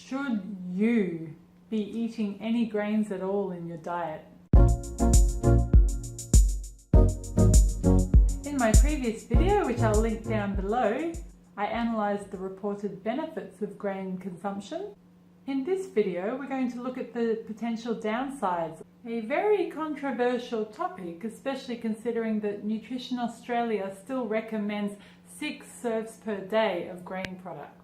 Should you be eating any grains at all in your diet? In my previous video, which I'll link down below, I analysed the reported benefits of grain consumption. In this video, we're going to look at the potential downsides. A very controversial topic, especially considering that Nutrition Australia still recommends 6 serves per day of grain products.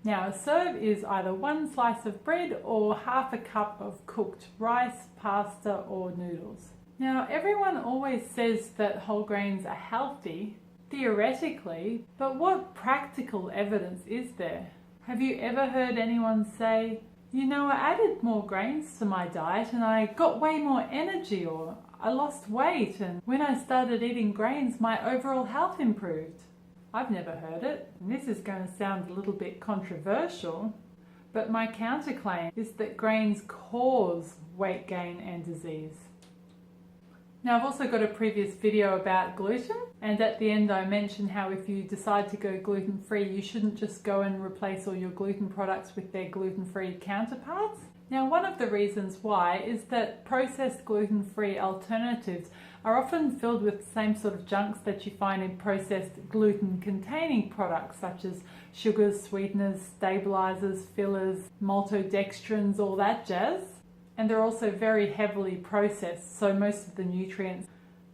Now, a serve is either one slice of bread or half a cup of cooked rice, pasta or noodles. Now, everyone always says that whole grains are healthy, theoretically, but what practical evidence is there? Have you ever heard anyone say, you know, I added more grains to my diet and I got way more energy, or I lost weight, and when I started eating grains my overall health improved? I've never heard it, and this is going to sound a little bit controversial, but my counterclaim is that grains cause weight gain and disease. Now, I've also got a previous video about gluten, and at the end I mentioned how if you decide to go gluten-free, you shouldn't just go and replace all your gluten products with their gluten-free counterparts. Now, one of the reasons why is that processed gluten-free alternatives are often filled with the same sort of junks that you find in processed gluten-containing products, such as sugars, sweeteners, stabilizers, fillers, maltodextrins, all that jazz. And they're also very heavily processed, so most of the nutrients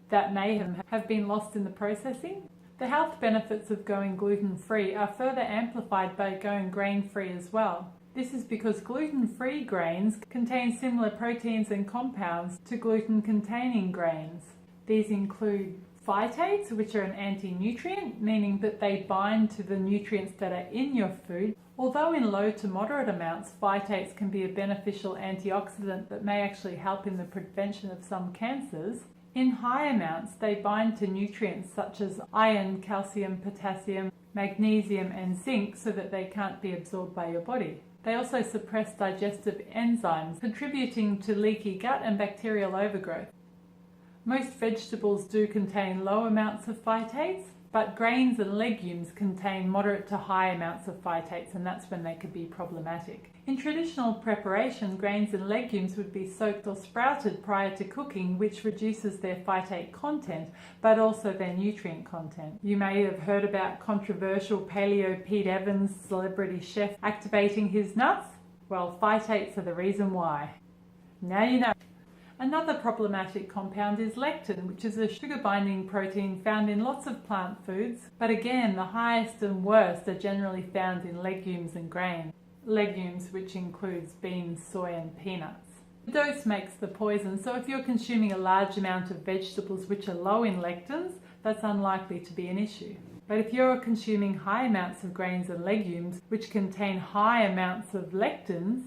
that may have been lost in the processing. The health benefits of going gluten-free are further amplified by going grain-free as well. This is because gluten-free grains contain similar proteins and compounds to gluten-containing grains. These include phytates, which are an anti-nutrient, meaning that they bind to the nutrients that are in your food. Although in low to moderate amounts, phytates can be a beneficial antioxidant that may actually help in the prevention of some cancers. In high amounts, they bind to nutrients such as iron, calcium, potassium, magnesium and zinc so that they can't be absorbed by your body. They also suppress digestive enzymes, contributing to leaky gut and bacterial overgrowth. Most vegetables do contain low amounts of phytates, but grains and legumes contain moderate to high amounts of phytates, and that's when they could be problematic. In traditional preparation, grains and legumes would be soaked or sprouted prior to cooking, which reduces their phytate content, but also their nutrient content. You may have heard about controversial paleo Pete Evans, celebrity chef, activating his nuts. Well, phytates are the reason why. Now you know. Another problematic compound is lectin, which is a sugar-binding protein found in lots of plant foods, but again, the highest and worst are generally found in legumes and grains. Legumes, which includes beans, soy and peanuts. The dose makes the poison, so if you're consuming a large amount of vegetables which are low in lectins, that's unlikely to be an issue. But if you're consuming high amounts of grains and legumes which contain high amounts of lectins,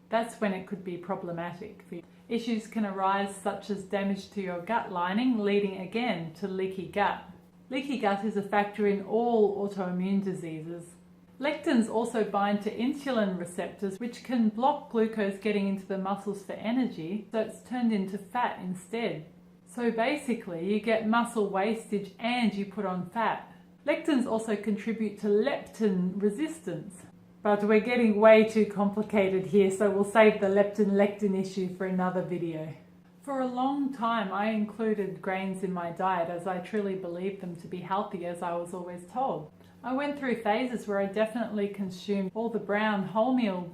that's when it could be problematic for you. Issues can arise such as damage to your gut lining, leading again to leaky gut. Leaky gut is a factor in all autoimmune diseases. Lectins also bind to insulin receptors, which can block glucose getting into the muscles for energy, so it's turned into fat instead. So basically, you get muscle wastage and you put on fat. Lectins also contribute to leptin resistance. But we're getting way too complicated here, so we'll save the leptin-lectin issue for another video. For a long time, I included grains in my diet as I truly believed them to be healthy, as I was always told. I went through phases where I definitely consumed all the brown wholemeal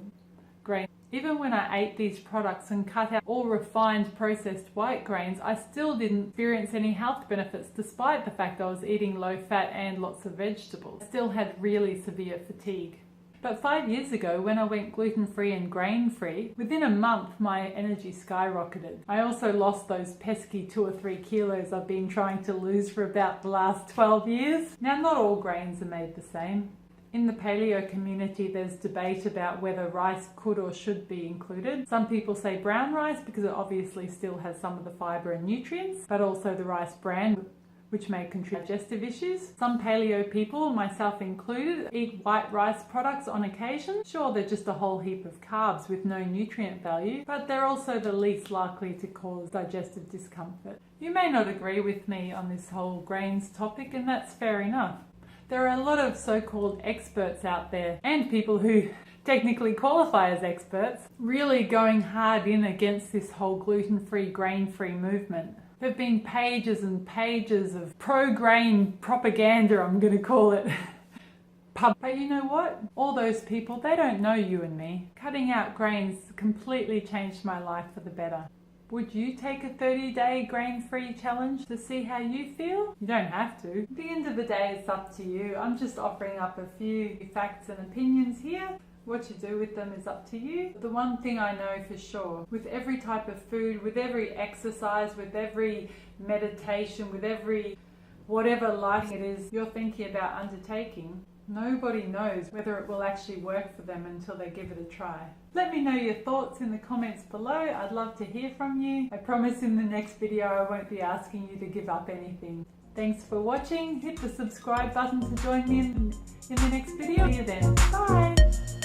grains. Even when I ate these products and cut out all refined processed white grains, I still didn't experience any health benefits despite the fact I was eating low fat and lots of vegetables. I still had really severe fatigue. But 5 years ago, when I went gluten-free and grain-free, within a month my energy skyrocketed. I also lost those pesky 2 or 3 kilos I've been trying to lose for about the last 12 years. Now, not all grains are made the same. In the paleo community, there's debate about whether rice could or should be included. Some people say brown rice because it obviously still has some of the fibre and nutrients, but also the rice bran, which may contribute to digestive issues. Some paleo people, myself included, eat white rice products on occasion. Sure, they're just a whole heap of carbs with no nutrient value, but they're also the least likely to cause digestive discomfort. You may not agree with me on this whole grains topic, and that's fair enough. There are a lot of so-called experts out there and people who technically qualify as experts, really going hard in against this whole gluten-free, grain-free movement. There have been pages and pages of pro-grain propaganda, I'm going to call it. But you know what? All those people, they don't know you and me. Cutting out grains completely changed my life for the better. Would you take a 30-day grain-free challenge to see how you feel? You don't have to. At the end of the day, it's up to you. I'm just offering up a few facts and opinions here. What you do with them is up to you. The one thing I know for sure, with every type of food, with every exercise, with every meditation, with every whatever life it is you're thinking about undertaking, nobody knows whether it will actually work for them until they give it a try. Let me know your thoughts in the comments below. I'd love to hear from you. I promise in the next video I won't be asking you to give up anything. Thanks for watching. Hit the subscribe button to join me in the next video. See you then. Bye!